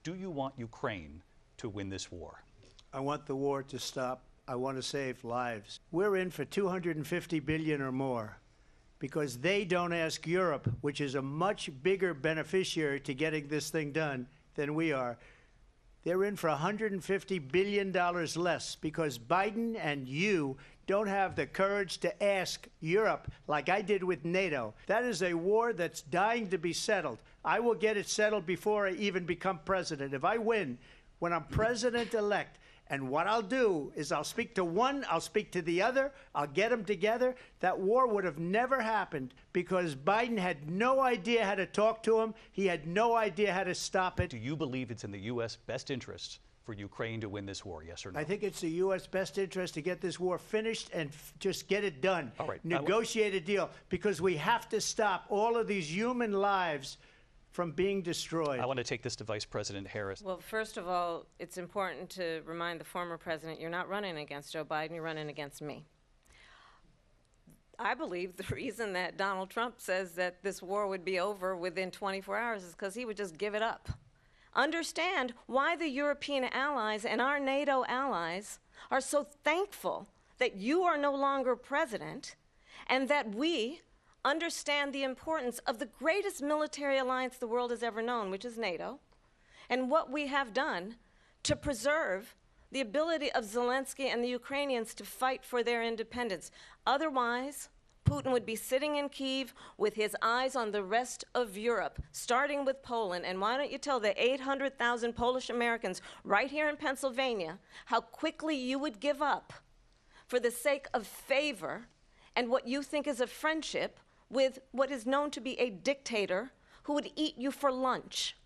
Do you want Ukraine to win this war? I want the war to stop. I want to save lives. We're in for 250 billion or more because they don't ask Europe, which is a much bigger beneficiary to getting this thing done than we are. They're in for $150 billion less because Biden and you don't have the courage to ask Europe like I did with NATO. That is a war that's dying to be settled. I will get it settled before I even become president. If I win, when I'm president-elect, and what I'll do is I'll speak to one, I'll speak to the other, I'll get them together. That war would have never happened because Biden had no idea how to talk to him. He had no idea how to stop it. Do you believe it's in the U.S. best interest for Ukraine to win this war, yes or no? I think it's the U.S. best interest to get this war finished and just get it done. All right. Negotiate a deal because we have to stop all of these human lives from being destroyed. I want to take this to Vice President Harris. Well, first of all, it's important to remind the former president you're not running against Joe Biden, you're running against me. I believe the reason that Donald Trump says that this war would be over within 24 hours is because he would just give it up. Understand why the European allies and our NATO allies are so thankful that you are no longer president and that we understand the importance of the greatest military alliance the world has ever known, which is NATO, and what we have done to preserve the ability of Zelensky and the Ukrainians to fight for their independence. Otherwise, Putin would be sitting in Kyiv with his eyes on the rest of Europe, starting with Poland. And why don't you tell the 800,000 Polish Americans right here in Pennsylvania how quickly you would give up for the sake of favor and what you think is a friendship with what is known to be a dictator who would eat you for lunch.